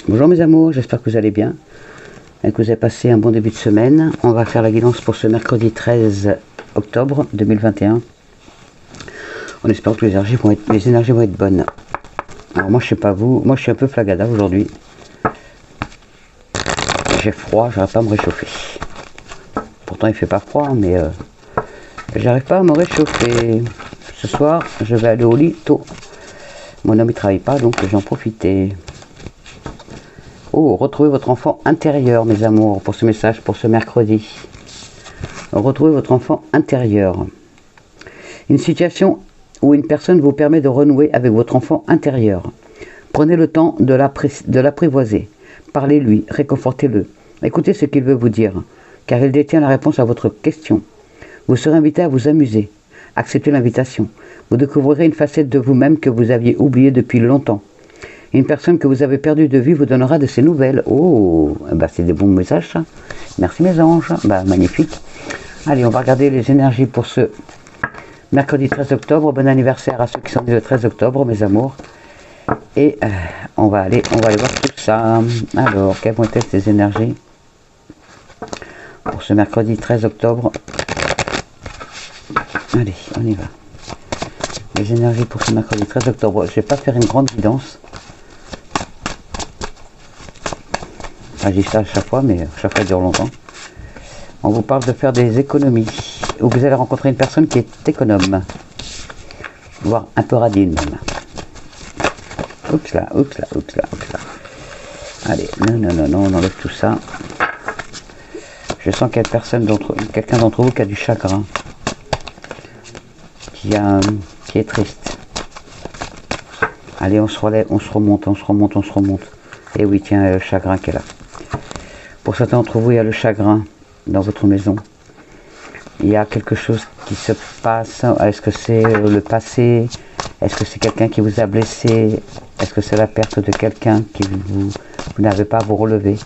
Bonjour mes amours, j'espère que vous allez bien et que vous avez passé un bon début de semaine. On va faire la guidance pour ce mercredi 13 octobre 2021. En espérant que les énergies vont être bonnes. Alors moi je sais pas vous, moi je suis un peu flagada aujourd'hui. J'ai froid, j'arrive pas à me réchauffer. Pourtant il fait pas froid, mais j'arrive pas à me réchauffer. Ce soir je vais aller au lit tôt. Mon homme il travaille pas, donc j'en profite. Oh, retrouvez votre enfant intérieur, mes amours, pour ce message, pour ce mercredi. Retrouvez votre enfant intérieur. Une situation où une personne vous permet de renouer avec votre enfant intérieur. Prenez le temps de l'apprivoiser. Parlez-lui, réconfortez-le. Écoutez ce qu'il veut vous dire, car il détient la réponse à votre question. Vous serez invité à vous amuser. Acceptez l'invitation. Vous découvrirez une facette de vous-même que vous aviez oubliée depuis longtemps. Une personne que vous avez perdue de vue vous donnera de ses nouvelles. Oh, bah c'est des bons messages ça. Merci mes anges. Bah magnifique. Allez, on va regarder les énergies pour ce mercredi 13 octobre. Bon anniversaire à ceux qui sont nés le 13 octobre, mes amours. Et on va aller voir tout ça. Alors, quelles vont être ces énergies pour ce mercredi 13 octobre? Allez, on y va. Les énergies pour ce mercredi 13 octobre. Je ne vais pas faire une grande guidance. Je dis ça à chaque fois, mais chaque fois ça dure longtemps. On vous parle de faire des économies, où vous allez rencontrer une personne qui est économe, voire un peu radine même. Oups là, oups là, oups là, oups là. Allez, non, on enlève tout ça. Je sens qu'il y a quelqu'un d'entre vous qui a du chagrin, qui est triste. Allez, on se relève, on se remonte. Et oui, tiens, le chagrin qui est là. Pour certains d'entre vous, il y a le chagrin dans votre maison. Il y a quelque chose qui se passe. Est-ce que c'est le passé? Est-ce que c'est quelqu'un qui vous a blessé? Est-ce que c'est la perte de quelqu'un que vous n'avez pas à vous relever?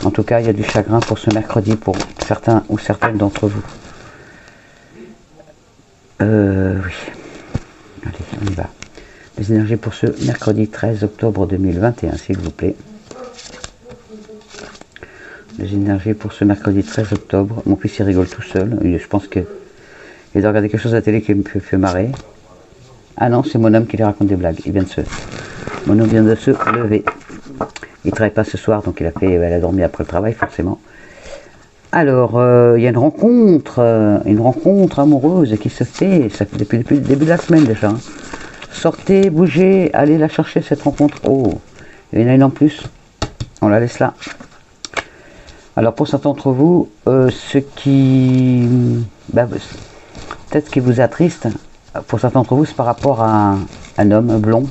En tout cas, il y a du chagrin pour ce mercredi pour certains ou certaines d'entre vous. Oui. Allez, on y va. Les énergies pour ce mercredi 13 octobre 2021, s'il vous plaît. Les énergies pour ce mercredi 13 octobre. Mon fils il rigole tout seul. Je pense qu'il doit regarder quelque chose à la télé qui me fait marrer. Ah non, c'est mon homme qui lui raconte des blagues. Mon homme vient de se lever. Il ne travaille pas ce soir, donc il a dormi après le travail, forcément. Alors, il y a une rencontre amoureuse qui se fait. Ça fait depuis le début de la semaine déjà. Sortez, bougez, allez la chercher cette rencontre. Oh, il y en a une en plus. On la laisse là. Alors pour certains d'entre vous, peut-être ce qui vous attriste, pour certains d'entre vous, c'est par rapport à un homme blond,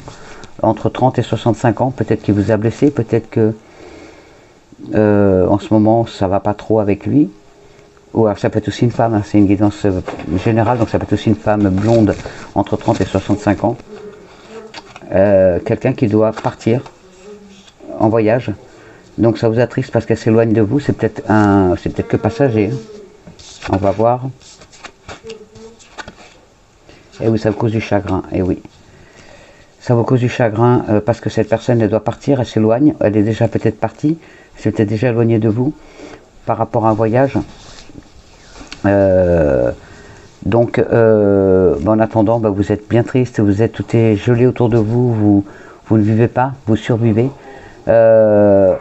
entre 30 et 65 ans, peut-être qu'il vous a blessé, peut-être que en ce moment ça va pas trop avec lui, ou alors ça peut être aussi une femme, hein, c'est une guidance générale, donc ça peut être aussi une femme blonde entre 30 et 65 ans, quelqu'un qui doit partir en voyage. Donc ça vous attriste parce qu'elle s'éloigne de vous, c'est peut-être que passager. On va voir. Et oui, ça vous cause du chagrin, et oui. Ça vous cause du chagrin parce que cette personne, elle doit partir, elle s'éloigne, elle est déjà peut-être partie, elle s'est peut-être déjà éloignée de vous par rapport à un voyage. Donc, en attendant, vous êtes bien triste, tout est gelé autour de vous, vous ne vivez pas, vous survivez.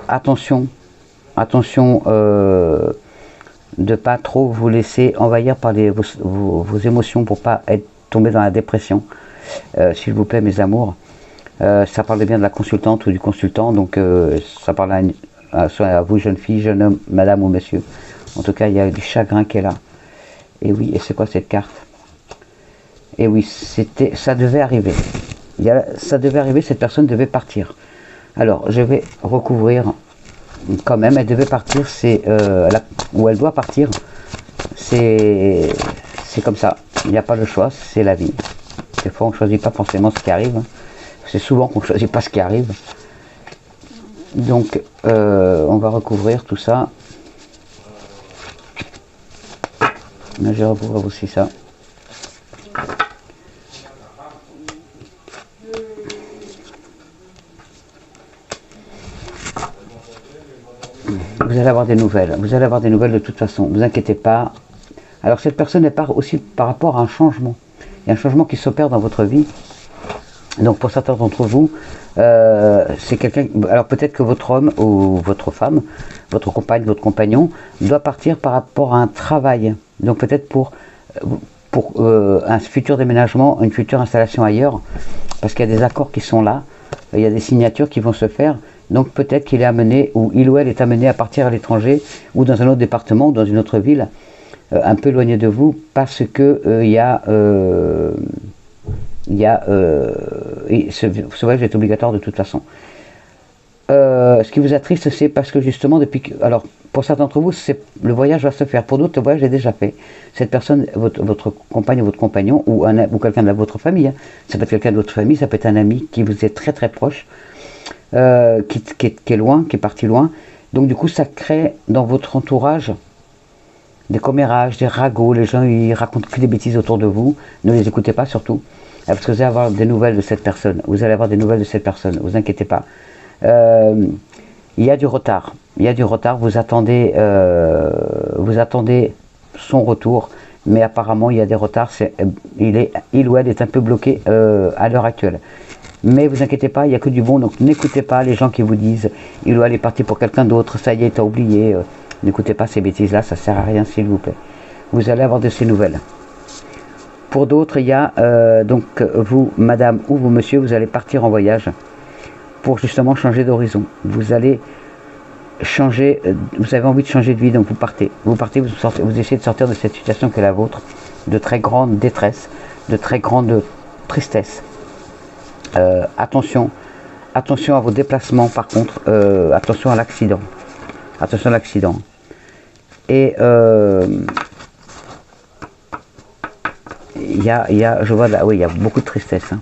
Attention de pas trop vous laisser envahir par vos émotions pour pas tomber dans la dépression, s'il vous plaît mes amours. Ça parle bien de la consultante ou du consultant, donc ça parle à vous jeune fille, jeune homme, madame ou monsieur. En tout cas il y a du chagrin qui est là. Et oui, et c'est quoi cette carte? Et oui, ça devait arriver. Ça devait arriver, cette personne devait partir. Alors, je vais recouvrir quand même, elle devait partir, ou elle doit partir, c'est comme ça, il n'y a pas le choix, c'est la vie. Des fois, on ne choisit pas forcément ce qui arrive, c'est souvent qu'on ne choisit pas ce qui arrive. Donc, on va recouvrir tout ça. Je vais recouvrir aussi ça. vous allez avoir des nouvelles. Vous allez avoir des nouvelles de toute façon. Ne vous inquiétez pas. Alors cette personne elle part aussi par rapport à un changement. Il y a un changement qui s'opère dans votre vie. Donc pour certains d'entre vous, c'est quelqu'un. Alors peut-être que votre homme ou votre femme, votre compagne, votre compagnon, doit partir par rapport à un travail. Donc peut-être pour un futur déménagement, une future installation ailleurs, parce qu'il y a des accords qui sont là, il y a des signatures qui vont se faire. Donc peut-être qu'il est amené, ou il ou elle est amené à partir à l'étranger, ou dans un autre département, ou dans une autre ville, un peu éloigné de vous, parce que ce voyage est obligatoire de toute façon. Ce qui vous attriste, c'est parce que justement, alors pour certains d'entre vous, le voyage va se faire. Pour d'autres, le voyage est déjà fait. Cette personne, votre compagne ou votre compagnon, ou quelqu'un de votre famille, hein. Ça peut être quelqu'un de votre famille, ça peut être un ami qui vous est très très proche, qui est loin, qui est parti loin. Donc du coup, ça crée dans votre entourage des commérages, des ragots. Les gens ils racontent que des bêtises autour de vous. Ne les écoutez pas surtout, parce que vous allez avoir des nouvelles de cette personne. Vous allez avoir des nouvelles de cette personne. Vous inquiétez pas. Il y a du retard. Il y a du retard. Vous attendez son retour, mais apparemment il y a des retards. Il ou elle est un peu bloqué à l'heure actuelle. Mais vous inquiétez pas, il n'y a que du bon. Donc n'écoutez pas les gens qui vous disent il ou elle est parti pour quelqu'un d'autre. Ça y est, t'as oublié. N'écoutez pas ces bêtises-là. Ça sert à rien, s'il vous plaît. Vous allez avoir de ces nouvelles. Pour d'autres, il y a donc vous, madame ou vous, monsieur, vous allez partir en voyage pour justement changer d'horizon. Vous allez changer, vous avez envie de changer de vie, donc vous partez. Vous essayez de sortir de cette situation qui est la vôtre, de très grande détresse, de très grande tristesse. Attention à vos déplacements par contre, attention à l'accident. Attention à l'accident. Et je vois là, oui, il y a beaucoup de tristesse. Hein.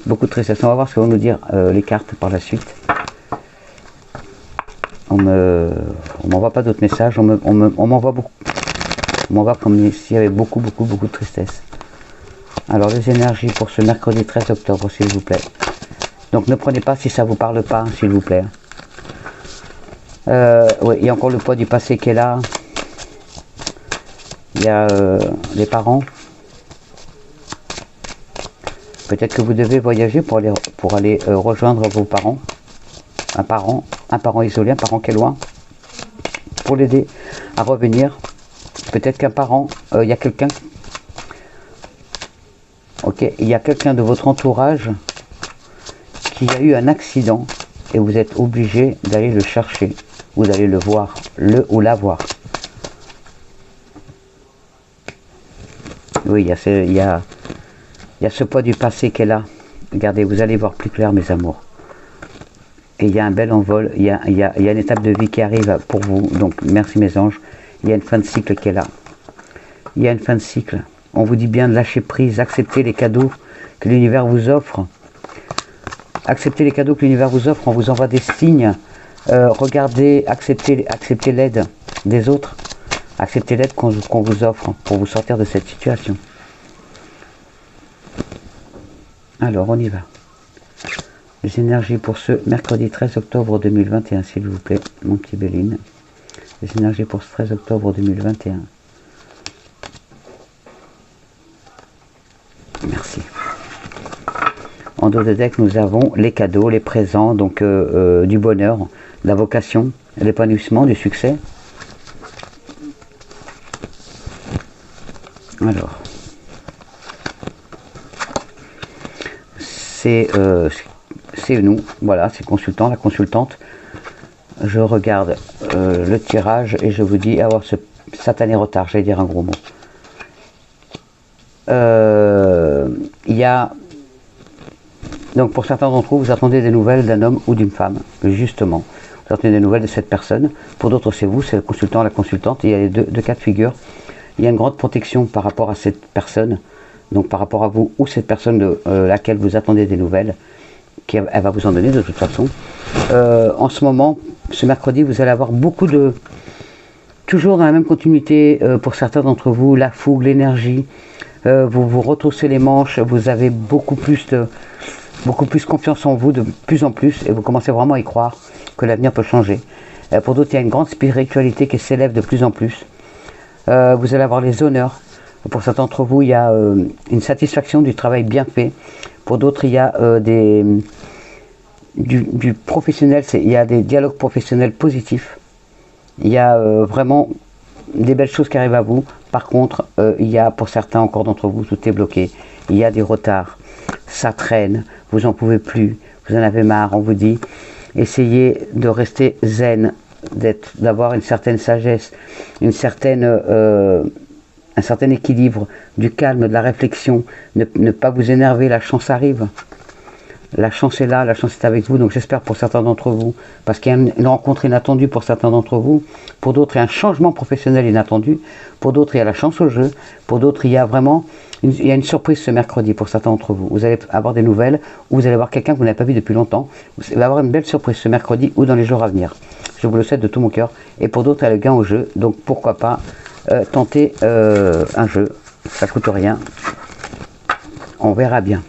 Beaucoup de tristesse. On va voir ce que vont nous dire les cartes par la suite. On m'envoie pas d'autres messages. On m'envoie beaucoup. On m'envoie comme s'il y avait beaucoup de tristesse. Alors les énergies pour ce mercredi 13 octobre, s'il vous plaît. Donc ne prenez pas si ça vous parle pas, s'il vous plaît. Oui, il y a encore le poids du passé qui est là. Il y a les parents. Peut-être que vous devez voyager pour aller rejoindre vos parents. Un parent isolé, un parent qui est loin. Pour l'aider à revenir. Peut-être qu'un parent, il y a quelqu'un. Ok, il y a quelqu'un de votre entourage qui a eu un accident et vous êtes obligé d'aller le chercher ou d'aller le voir, ou la voir. Oui, il y a ce poids du passé qui est là. Regardez, vous allez voir plus clair, mes amours. Et il y a un bel envol, il y a une étape de vie qui arrive pour vous. Donc, merci mes anges. Il y a une fin de cycle qui est là. Il y a une fin de cycle. On vous dit bien de lâcher prise, accepter les cadeaux que l'univers vous offre. Acceptez les cadeaux que l'univers vous offre, on vous envoie des signes. Regardez, acceptez l'aide des autres. Acceptez l'aide qu'on vous offre pour vous sortir de cette situation. Alors, on y va. Les énergies pour ce mercredi 13 octobre 2021, s'il vous plaît, mon petit Béline. Les énergies pour ce 13 octobre 2021. Merci. En dos de deck, nous avons les cadeaux, les présents, donc du bonheur, la vocation, l'épanouissement, du succès. Alors, c'est nous, voilà, c'est consultant, la consultante. Je regarde le tirage et je vous dis avoir ce satané retard, j'allais dire un gros mot. Il y a donc pour certains d'entre vous, vous attendez des nouvelles d'un homme ou d'une femme, justement. Vous attendez des nouvelles de cette personne. Pour d'autres, c'est vous, c'est le consultant, la consultante. Il y a les deux cas de figure. Il y a une grande protection par rapport à cette personne, donc par rapport à vous ou cette personne de laquelle vous attendez des nouvelles, elle va vous en donner de toute façon. En ce moment, ce mercredi, vous allez avoir beaucoup de... Toujours dans la même continuité, pour certains d'entre vous, la fougue, l'énergie, vous vous retroussez les manches, vous avez beaucoup plus beaucoup plus confiance en vous de plus en plus, et vous commencez vraiment à y croire que l'avenir peut changer. Pour d'autres, il y a une grande spiritualité qui s'élève de plus en plus. Vous allez avoir les honneurs. Pour certains d'entre vous, il y a une satisfaction du travail bien fait. Pour d'autres, il y a du professionnel, il y a des dialogues professionnels positifs. Il y a vraiment des belles choses qui arrivent à vous. Par contre, il y a pour certains encore d'entre vous, tout est bloqué. Il y a des retards, ça traîne, vous n'en pouvez plus, vous en avez marre. On vous dit, essayez de rester zen, d'avoir une certaine sagesse, un certain équilibre, du calme, de la réflexion, ne pas vous énerver, la chance arrive. La chance est là, la chance est avec vous, donc j'espère pour certains d'entre vous, parce qu'il y a une rencontre inattendue pour certains d'entre vous, pour d'autres il y a un changement professionnel inattendu, pour d'autres il y a la chance au jeu, pour d'autres il y a vraiment une surprise ce mercredi pour certains d'entre vous. Vous allez avoir des nouvelles, ou vous allez voir quelqu'un que vous n'avez pas vu depuis longtemps, vous allez avoir une belle surprise ce mercredi ou dans les jours à venir. Je vous le souhaite de tout mon cœur, et pour d'autres il y a le gain au jeu, donc pourquoi pas tenter un jeu, ça coûte rien, on verra bien.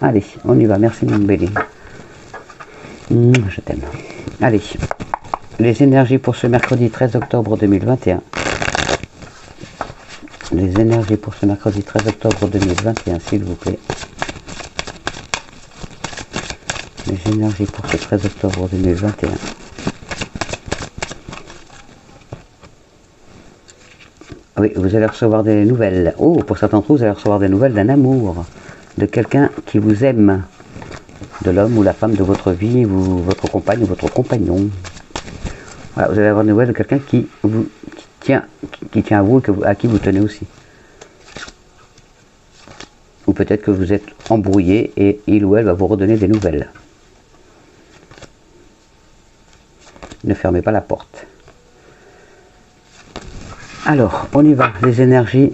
Allez, on y va, merci mon bébé. Je t'aime. Allez, les énergies pour ce mercredi 13 octobre 2021. Les énergies pour ce mercredi 13 octobre 2021, s'il vous plaît. Les énergies pour ce 13 octobre 2021. Oui, vous allez recevoir des nouvelles. Oh, pour certains d'entre vous, vous allez recevoir des nouvelles d'un amour. De quelqu'un qui vous aime, de l'homme ou la femme de votre vie, votre compagne ou votre compagnon. Voilà, vous allez avoir une nouvelle de quelqu'un qui tient à vous et à qui vous tenez aussi. Ou peut-être que vous êtes embrouillé et il ou elle va vous redonner des nouvelles. Ne fermez pas la porte. Alors, on y va, les énergies.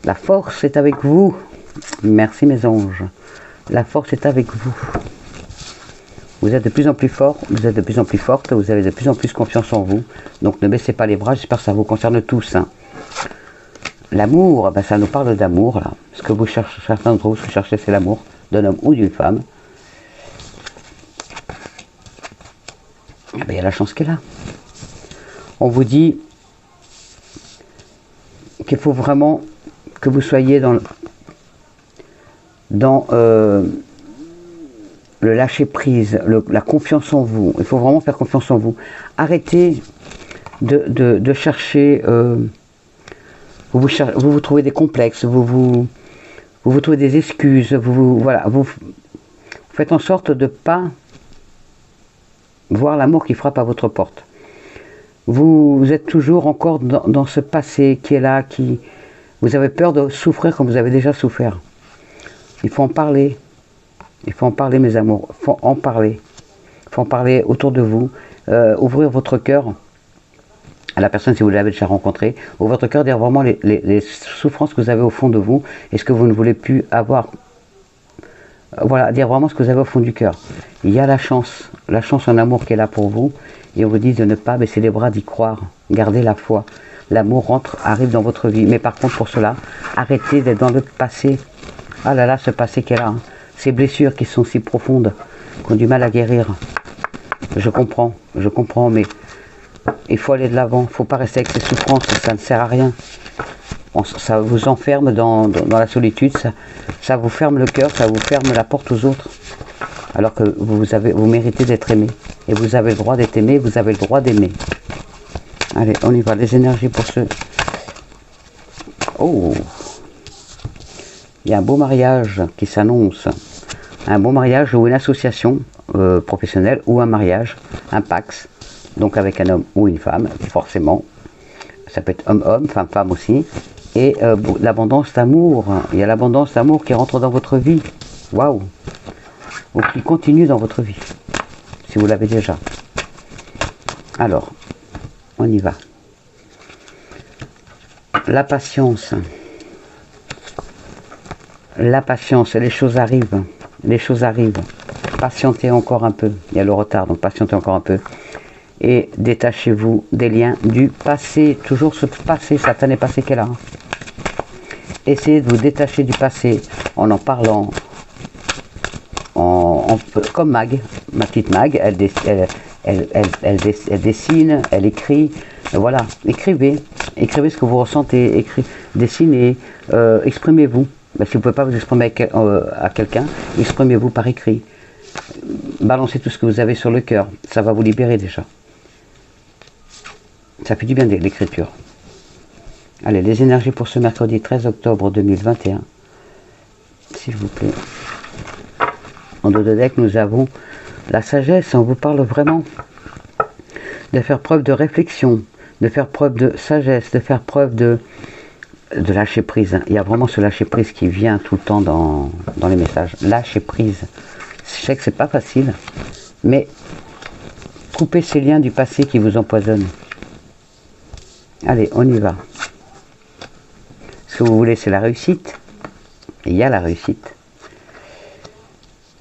La force est avec vous. Merci mes anges. La force est avec vous. Vous êtes de plus en plus fort, vous êtes de plus en plus forte, vous avez de plus en plus confiance en vous. Donc ne baissez pas les bras, j'espère que ça vous concerne tous. Hein. L'amour, ben ça nous parle d'amour là. Ce que vous cherchez, certains d'entre vous, ce que vous cherchez, c'est l'amour d'un homme ou d'une femme. Ah ben, il y a la chance qui est là. On vous dit qu'il faut vraiment que vous soyez dans le lâcher prise, la confiance en vous. Il faut vraiment faire confiance en vous. Arrêtez de chercher, vous trouvez des complexes, vous trouvez des excuses, voilà, vous faites en sorte de ne pas voir l'amour qui frappe à votre porte. Vous êtes toujours encore dans ce passé qui est là, vous avez peur de souffrir comme vous avez déjà souffert. Il faut en parler. Il faut en parler, mes amours. Il faut en parler. Il faut en parler autour de vous. Ouvrir votre cœur à la personne, si vous l'avez déjà rencontrée. Ouvrir votre cœur, dire vraiment les souffrances que vous avez au fond de vous et ce que vous ne voulez plus avoir. Voilà, dire vraiment ce que vous avez au fond du cœur. Il y a la chance en amour qui est là pour vous. Et on vous dit de ne pas baisser les bras, d'y croire. Gardez la foi. L'amour arrive dans votre vie. Mais par contre, pour cela, arrêtez d'être dans le passé. Ah là là, ce passé qui est là, hein. Ces blessures qui sont si profondes, qui ont du mal à guérir. Je comprends, mais il faut aller de l'avant. Il ne faut pas rester avec ces souffrances, ça ne sert à rien. Ça vous enferme dans la solitude, ça vous ferme le cœur, ça vous ferme la porte aux autres. Alors que vous méritez d'être aimé. Et vous avez le droit d'être aimé, vous avez le droit d'aimer. Allez, on y va, les énergies pour ce... Oh, il y a un beau mariage qui s'annonce. Un beau mariage ou une association professionnelle ou un mariage, un pax. Donc avec un homme ou une femme, forcément. Ça peut être homme-homme, femme-femme aussi. Et l'abondance d'amour. Il y a l'abondance d'amour qui rentre dans votre vie. Waouh! Ou qui continue dans votre vie. Si vous l'avez déjà. Alors, on y va. La patience. La patience, les choses arrivent. Les choses arrivent. Patientez encore un peu. Il y a le retard, donc patientez encore un peu. Et détachez-vous des liens du passé. Toujours ce passé, satané passé qu'est là. Essayez de vous détacher du passé en parlant. comme Mag, ma petite Mag, elle dessine, elle écrit, voilà, écrivez ce que vous ressentez, dessinez, exprimez-vous. Ben, si vous ne pouvez pas vous exprimer à quelqu'un, exprimez-vous par écrit. Balancez tout ce que vous avez sur le cœur, ça va vous libérer déjà. Ça fait du bien l'écriture. Allez, les énergies pour ce mercredi 13 octobre 2021, s'il vous plaît. En dos de deck, nous avons la sagesse. On vous parle vraiment de faire preuve de réflexion, de faire preuve de sagesse, de faire preuve de lâcher prise. Il y a vraiment ce lâcher prise qui vient tout le temps dans les messages. Lâcher prise. Je sais que c'est pas facile, mais coupez ces liens du passé qui vous empoisonnent. Allez, on y va. Ce que vous voulez, c'est la réussite. Il y a la réussite.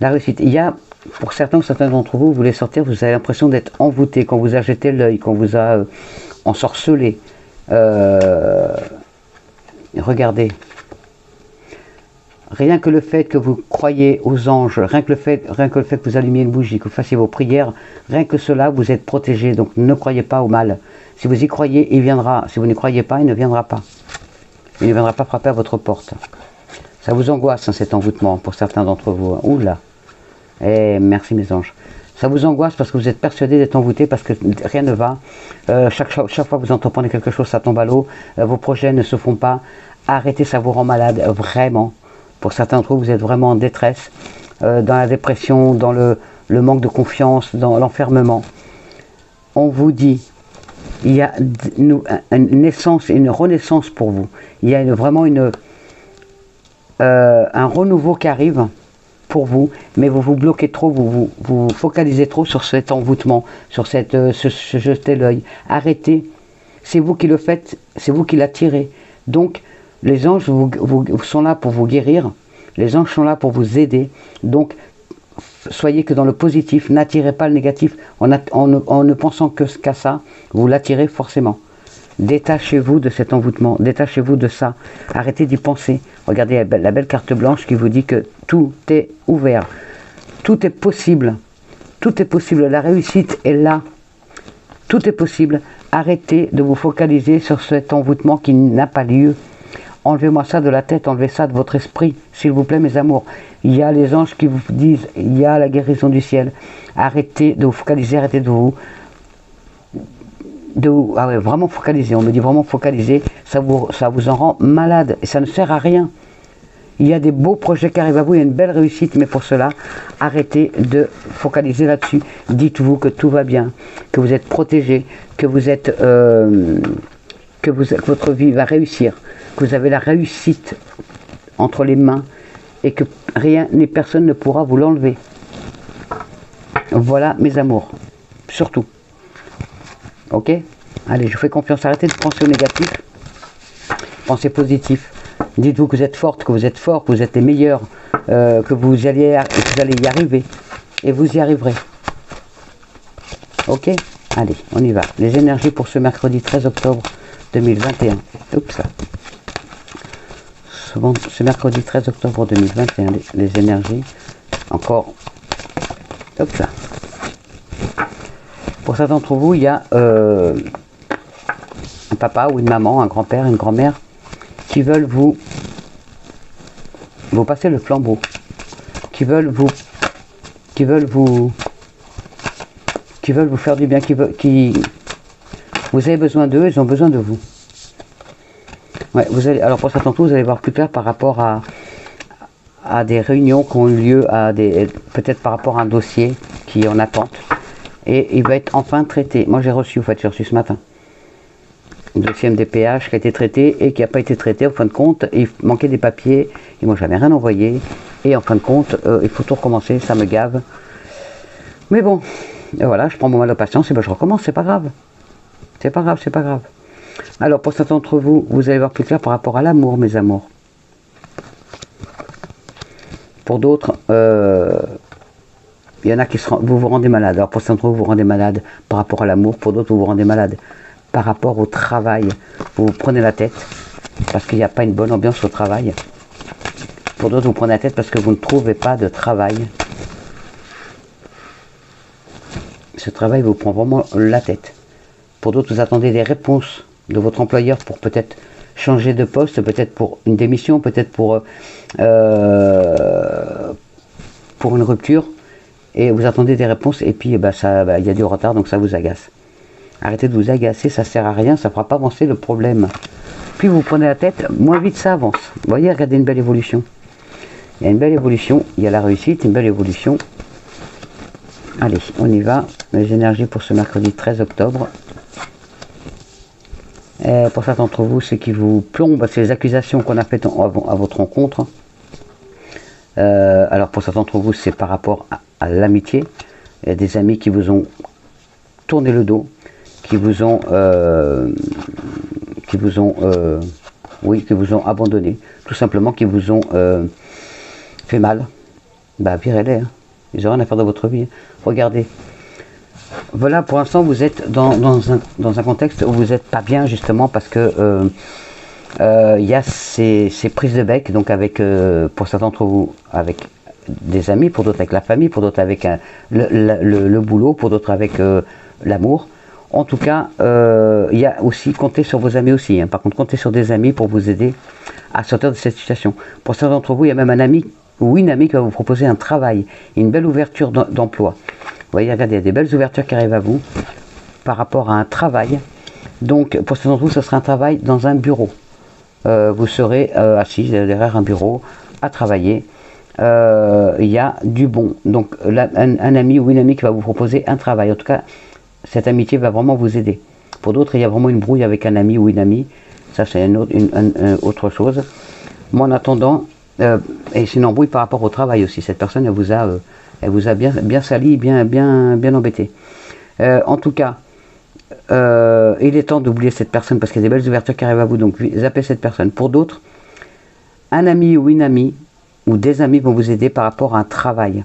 La réussite. Il y a, pour certains d'entre vous, vous voulez sortir, vous avez l'impression d'être envoûté, qu'on vous a jeté l'œil, qu'on vous a ensorcelé. Regardez. Rien que le fait que vous croyez aux anges, rien que le fait que vous allumiez une bougie, que vous fassiez vos prières, rien que cela, vous êtes protégé. Donc ne croyez pas au mal. Si vous y croyez, il viendra. Si vous ne croyez pas, il ne viendra pas. Il ne viendra pas frapper à votre porte. Ça vous angoisse, hein, cet envoûtement, pour certains d'entre vous. Oula. Eh, merci mes anges. Ça vous angoisse parce que vous êtes persuadé d'être envoûté, parce que rien ne va. Chaque fois que vous entreprenez quelque chose, ça tombe à l'eau. Vos projets ne se font pas. Arrêtez, ça vous rend malade, vraiment. Pour certains d'entre vous, vous êtes vraiment en détresse, dans la dépression, dans le manque de confiance, dans l'enfermement. On vous dit, il y a une naissance et une renaissance pour vous. Il y a vraiment un renouveau qui arrive pour vous, mais vous vous bloquez trop, vous focalisez trop sur cet envoûtement, sur se jeter l'œil. Arrêtez, c'est vous qui le faites, c'est vous qui l'attirez. Donc, les anges sont là pour vous guérir, les anges sont là pour vous aider. Donc, soyez que dans le positif, n'attirez pas le négatif. En ne pensant qu'à ça, vous l'attirez forcément. Détachez-vous de cet envoûtement, détachez-vous de ça. Arrêtez d'y penser. Regardez la belle carte blanche qui vous dit que tout est ouvert. Tout est possible. Tout est possible. La réussite est là. Tout est possible. Arrêtez de vous focaliser sur cet envoûtement qui n'a pas lieu. Enlevez-moi ça de la tête, enlevez ça de votre esprit, s'il vous plaît, mes amours. Il y a les anges qui vous disent, il y a la guérison du ciel. Arrêtez de vous focaliser, arrêtez de vous ah ouais, vraiment focaliser. On me dit vraiment focaliser, ça vous en rend malade et ça ne sert à rien. Il y a des beaux projets qui arrivent à vous, il y a une belle réussite, mais pour cela, arrêtez de focaliser là-dessus. Dites-vous que tout va bien, que vous êtes protégé, que votre vie va réussir, que vous avez la réussite entre les mains et que rien ni personne ne pourra vous l'enlever. Voilà mes amours, surtout. Ok? Allez, je vous fais confiance, arrêtez de penser au négatif, pensez positif. Dites-vous que vous êtes forte, que vous êtes fort, que vous êtes les meilleurs, que vous allez y arriver et vous y arriverez. Ok? Allez, on y va. Les énergies pour ce mercredi 13 octobre 2021. Oups. Ce mercredi 13 octobre 2021, les énergies. Encore. Hop là. Pour certains d'entre vous, il y a un papa ou une maman, un grand-père, une grand-mère qui veulent vous passer le flambeau, qui veulent vous faire du bien, vous avez besoin d'eux, ils ont besoin de vous. Ouais, alors pour certains d'entre vous, vous allez voir plus clair par rapport à des réunions qui ont eu lieu, peut-être par rapport à un dossier qui est en attente. Et il va être enfin traité. Moi j'ai reçu ce matin un dossier MDPH qui a été traité et qui n'a pas été traité. En fin de compte, il manquait des papiers et moi j'avais rien envoyé. Et en fin de compte, il faut tout recommencer, ça me gave. Mais bon, et voilà, je prends mon mal de patience et ben je recommence, c'est pas grave. C'est pas grave, c'est pas grave. Alors pour certains d'entre vous, vous allez voir plus clair par rapport à l'amour, mes amours. Pour d'autres, il y en a qui vous vous rendez malade. Alors pour certains d'entre vous, vous rendez malade par rapport à l'amour. Pour d'autres, vous vous rendez malade par rapport au travail. Vous vous prenez la tête parce qu'il n'y a pas une bonne ambiance au travail. Pour d'autres, vous prenez la tête parce que vous ne trouvez pas de travail. ce travail vous prend vraiment la tête. Pour d'autres, vous attendez des réponses de votre employeur pour peut-être changer de poste, peut-être pour une démission, peut-être pour une rupture. Et vous attendez des réponses et puis il y a du retard, donc ça vous agace. Arrêtez de vous agacer, ça sert à rien, ça ne fera pas avancer le problème. Plus vous prenez la tête, moins vite ça avance. Vous voyez, regardez une belle évolution. Il y a une belle évolution, il y a la réussite, une belle évolution. Allez, on y va. Les énergies pour ce mercredi 13 octobre. Et pour certains d'entre vous, ce qui vous plombe, c'est les accusations qu'on a faites à votre rencontre. Alors pour certains d'entre vous, c'est par rapport à l'amitié. Il y a des amis qui vous ont tourné le dos, qui vous ont abandonné, tout simplement, qui vous ont fait mal. Bah virez-les, hein. Ils n'ont rien à faire de votre vie. Regardez. Voilà, pour l'instant, vous êtes dans un contexte où vous n'êtes pas bien, justement, parce que il y a ces prises de bec, donc avec, pour certains d'entre vous, avec des amis, pour d'autres avec la famille, pour d'autres avec le boulot, pour d'autres avec l'amour. En tout cas, il y a aussi, comptez sur vos amis aussi, hein. Par contre, comptez sur des amis pour vous aider à sortir de cette situation. Pour certains d'entre vous, il y a même un ami ou une amie qui va vous proposer un travail, une belle ouverture d'emploi. Vous voyez, regardez, il y a des belles ouvertures qui arrivent à vous par rapport à un travail. Donc, pour certains d'entre vous, ce sera un travail dans un bureau. Vous serez assis derrière un bureau à travailler. Il y a du bon. Donc, un ami ou une amie qui va vous proposer un travail. En tout cas, cette amitié va vraiment vous aider. Pour d'autres, il y a vraiment une brouille avec un ami ou une amie. Ça, c'est une autre chose. Moi, en attendant, et c'est une embrouille par rapport au travail aussi. Cette personne, elle vous a bien sali, bien embêté. En tout cas, il est temps d'oublier cette personne parce qu'il y a des belles ouvertures qui arrivent à vous. Donc, zappez cette personne. Pour d'autres, un ami ou une amie ou des amis vont vous aider par rapport à un travail.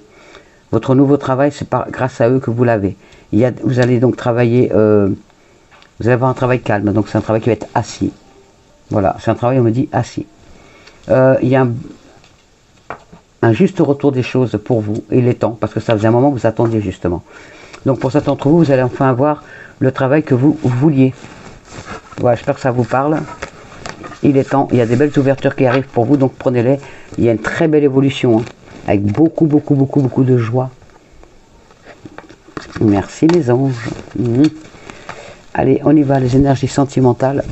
Votre nouveau travail, c'est grâce à eux que vous l'avez. Vous allez donc travailler, vous allez avoir un travail calme. Donc, c'est un travail qui va être assis. Voilà, c'est un travail, on me dit, assis. Il y a un juste retour des choses pour vous. Il est temps, parce que ça faisait un moment que vous attendiez justement. Donc pour certains d'entre vous, vous allez enfin avoir le travail que vous vouliez. Voilà, j'espère que ça vous parle. Il est temps, il y a des belles ouvertures qui arrivent pour vous, donc prenez-les. Il y a une très belle évolution, hein, avec beaucoup de joie. Merci mes anges. Allez, on y va, les énergies sentimentales.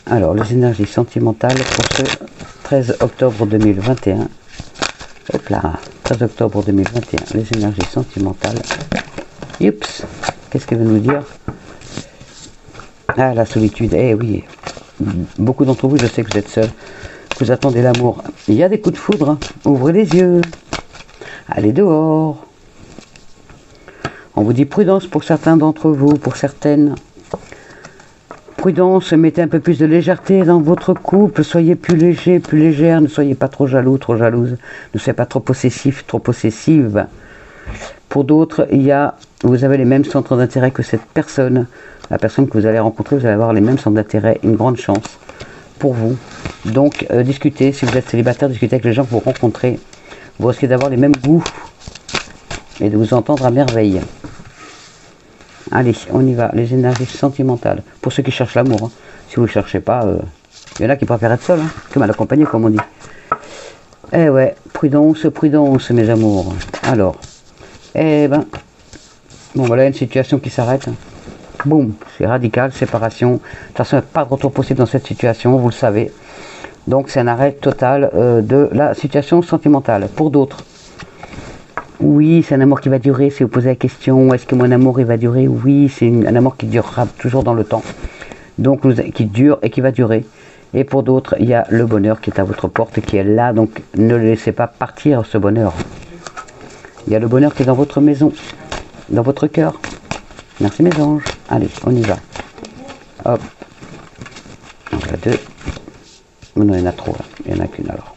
Alors, les énergies sentimentales pour ce 13 octobre 2021. Hop là, 13 octobre 2021, les énergies sentimentales. Oups, qu'est-ce qu'elle veut nous dire? Ah, la solitude, eh oui. Beaucoup d'entre vous, je sais que vous êtes seuls, que vous attendez l'amour. Il y a des coups de foudre, hein. Ouvrez les yeux. Allez dehors. On vous dit prudence pour certains d'entre vous, pour certaines. Prudence, mettez un peu plus de légèreté dans votre couple, soyez plus léger, plus légère, ne soyez pas trop jaloux, trop jalouse, ne soyez pas trop possessif, trop possessive. Pour d'autres, vous avez les mêmes centres d'intérêt que cette personne. La personne que vous allez rencontrer, vous allez avoir les mêmes centres d'intérêt, une grande chance pour vous. Donc, discutez, si vous êtes célibataire, discutez avec les gens que vous rencontrez. Vous risquez d'avoir les mêmes goûts et de vous entendre à merveille. Allez, on y va, les énergies sentimentales. Pour ceux qui cherchent l'amour, hein. Si vous ne le cherchez pas, il y en a qui préfèrent être seuls, hein, que mal accompagnés, comme on dit. Eh ouais, prudence, prudence, mes amours. Alors, bon, voilà une situation qui s'arrête. Boum, c'est radical, séparation. De toute façon, il n'y a pas de retour possible dans cette situation, vous le savez. Donc, c'est un arrêt total de la situation sentimentale. Pour d'autres, oui, c'est un amour qui va durer. Si vous posez la question, est-ce que mon amour il va durer? Oui, c'est un amour qui durera toujours dans le temps. Donc, qui dure et qui va durer. Et pour d'autres, il y a le bonheur qui est à votre porte, qui est là. Donc, ne le laissez pas partir, ce bonheur. Il y a le bonheur qui est dans votre maison, dans votre cœur. Merci mes anges. Allez, on y va. Hop. On a deux. Non, il y en a trop. Là. Il n'y en a qu'une alors.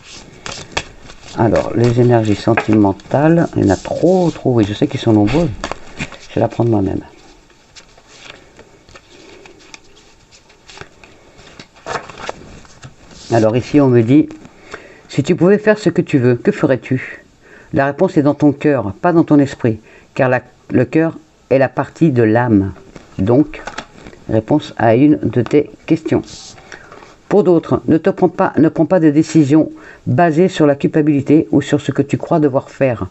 Alors, les énergies sentimentales, il y en a trop, oui, je sais qu'ils sont nombreux. Je vais la prendre moi-même. Alors ici, on me dit, si tu pouvais faire ce que tu veux, que ferais-tu? La réponse est dans ton cœur, pas dans ton esprit, car le cœur est la partie de l'âme. Donc, réponse à une de tes questions. Pour d'autres, ne prends pas de décisions basées sur la culpabilité ou sur ce que tu crois devoir faire,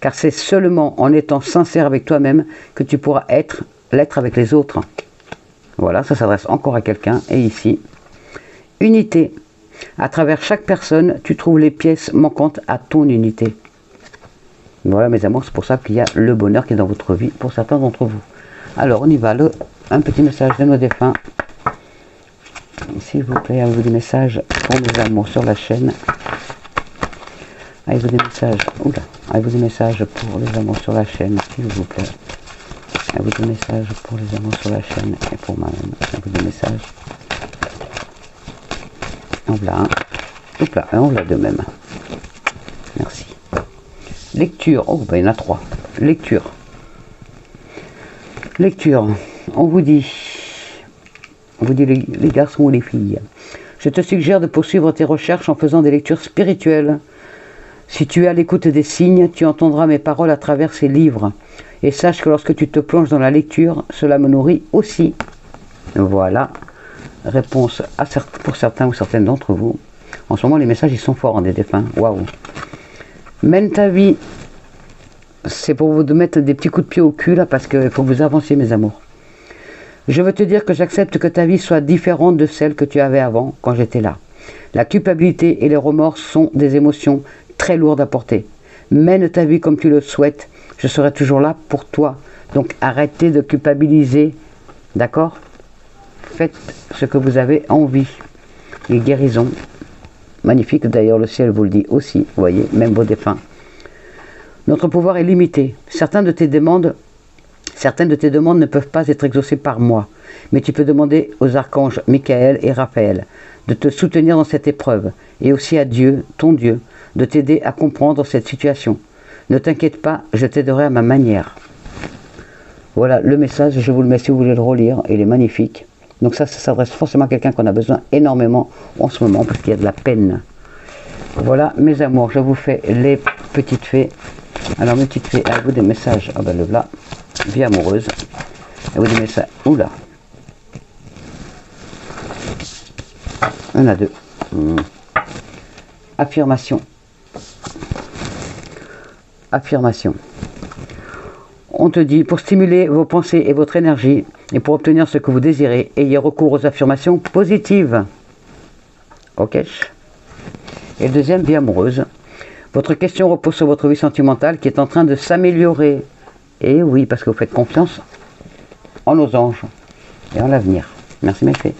car c'est seulement en étant sincère avec toi-même que tu pourras l'être avec les autres. Voilà, ça s'adresse encore à quelqu'un. Et ici, unité. À travers chaque personne, tu trouves les pièces manquantes à ton unité. Voilà mes amours, c'est pour ça qu'il y a le bonheur qui est dans votre vie pour certains d'entre vous. Alors on y va, un petit message de nos défunts. S'il vous plaît, avez-vous des messages pour mes amours sur la chaîne? Avez-vous des messages? Oula, avez-vous des messages pour les amours sur la chaîne, s'il vous plaît? Avez-vous des messages pour les amours sur la chaîne et pour moi-même? Avez-vous des messages? On l'a un. Hop là, on l'a deux même. Merci. Lecture. Oh, ben il y en a trois. Lecture. Lecture. On vous dit les garçons ou les filles. Je te suggère de poursuivre tes recherches en faisant des lectures spirituelles. Si tu es à l'écoute des signes, tu entendras mes paroles à travers ces livres. Et sache que lorsque tu te plonges dans la lecture, cela me nourrit aussi. Voilà. Réponse pour certains ou certaines d'entre vous. En ce moment, les messages, ils sont forts, des défunts. Waouh. Mène ta vie. C'est pour vous de mettre des petits coups de pied au cul, là, parce qu'il faut que vous avanciez, mes amours. Je veux te dire que j'accepte que ta vie soit différente de celle que tu avais avant, quand j'étais là. La culpabilité et les remords sont des émotions très lourdes à porter. Mène ta vie comme tu le souhaites. Je serai toujours là pour toi. Donc arrêtez de culpabiliser. D'accord ? Faites ce que vous avez envie. Les guérisons. Magnifique, d'ailleurs le ciel vous le dit aussi. Vous voyez, même vos défunts. Notre pouvoir est limité. Certaines de tes demandes ne peuvent pas être exaucées par moi. Mais tu peux demander aux archanges Michael et Raphaël de te soutenir dans cette épreuve. Et aussi à Dieu, ton Dieu, de t'aider à comprendre cette situation. Ne t'inquiète pas, je t'aiderai à ma manière. Voilà le message, je vous le mets si vous voulez le relire, il est magnifique. Donc ça s'adresse forcément à quelqu'un qu'on a besoin énormément en ce moment, parce qu'il y a de la peine. Voilà mes amours, je vous fais les petites fées. Alors mes petites fées, avez-vous des messages? Ah ben le voilà, vie amoureuse. Avez-vous des messages? Oula. On a deux. Affirmation. Affirmation. On te dit, pour stimuler vos pensées et votre énergie, et pour obtenir ce que vous désirez, ayez recours aux affirmations positives. Ok. Et le deuxième, vie amoureuse. Votre question repose sur votre vie sentimentale qui est en train de s'améliorer. Et oui, parce que vous faites confiance en nos anges et en l'avenir. Merci mes fées.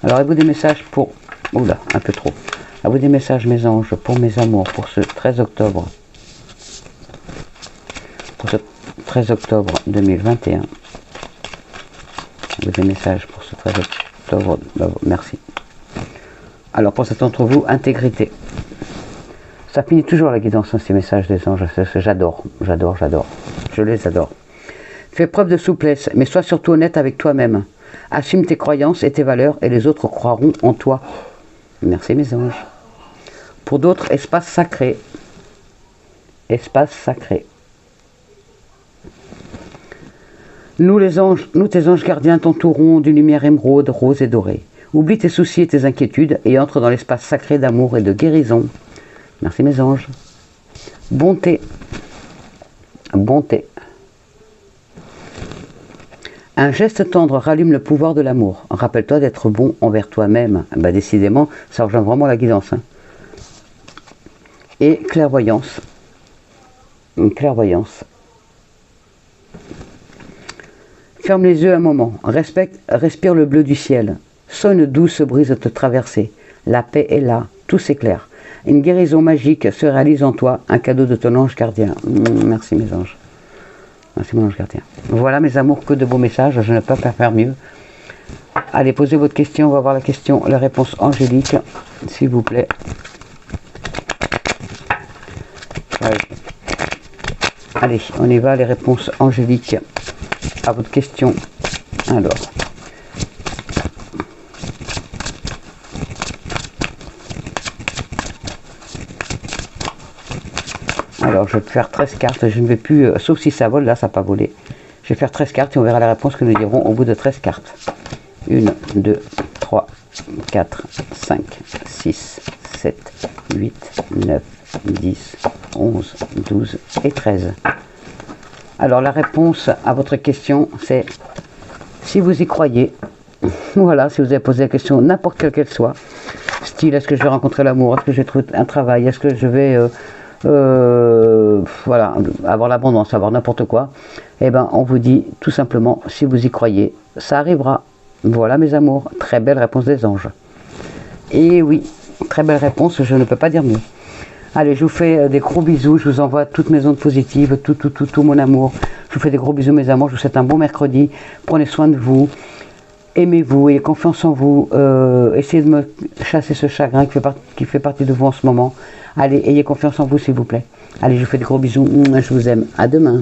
Alors, avez-vous des messages pour... Oula, un peu trop. Avez-vous des messages, mes anges, pour mes amours, pour ce 13 octobre? Pour ce 13 octobre 2021. Avez-vous des messages pour ce 13 octobre? Merci. Alors, pour certains d'entre vous, intégrité. Ça finit toujours la guidance, ces messages des anges. J'adore, j'adore, j'adore. Je les adore. Fais preuve de souplesse, mais sois surtout honnête avec toi-même. Assume tes croyances et tes valeurs, et les autres croiront en toi. Merci mes anges. Pour d'autres, espace sacré. Espace sacré. Nous les anges, nous tes anges gardiens t'entourons d'une lumière émeraude, rose et dorée. Oublie tes soucis et tes inquiétudes et entre dans l'espace sacré d'amour et de guérison. Merci mes anges. Bonté. Bonté. Un geste tendre rallume le pouvoir de l'amour. Rappelle-toi d'être bon envers toi-même. Ben, décidément, ça rejoint vraiment la guidance. Et clairvoyance. Une clairvoyance. Ferme les yeux un moment. Respire le bleu du ciel. Sois une douce brise de te traverser. La paix est là. Tout s'éclaire. Une guérison magique se réalise en toi. Un cadeau de ton ange gardien. Merci mes anges. Merci mon ange gardien. Voilà mes amours, que de beaux messages, je ne peux pas faire mieux. Allez, posez votre question, on va voir la réponse angélique, s'il vous plaît. Allez, on y va, les réponses angéliques à votre question. Alors. Alors, je vais faire 13 cartes. Je ne vais plus, sauf si ça vole, là, ça n'a pas volé. Je vais faire 13 cartes et on verra la réponse que nous dirons au bout de 13 cartes. 1, 2, 3, 4, 5, 6, 7, 8, 9, 10, 11, 12 et 13. Alors, la réponse à votre question, c'est si vous y croyez. Voilà, si vous avez posé la question, n'importe quelle qu'elle soit, style, est-ce que je vais rencontrer l'amour, est-ce que je vais trouver un travail, est-ce que je vais voilà, avoir l'abondance, avoir n'importe quoi, et ben on vous dit tout simplement, si vous y croyez, ça arrivera. Voilà mes amours, très belle réponse des anges. Et oui, très belle réponse, je ne peux pas dire mieux. Allez, je vous fais des gros bisous, je vous envoie toutes mes ondes positives, tout mon amour. Je vous fais des gros bisous mes amours, je vous souhaite un bon mercredi, prenez soin de vous. Aimez-vous, ayez confiance en vous, essayez de me chasser ce chagrin qui fait partie de vous en ce moment. Allez, ayez confiance en vous s'il vous plaît. Allez, je vous fais des gros bisous, je vous aime, à demain.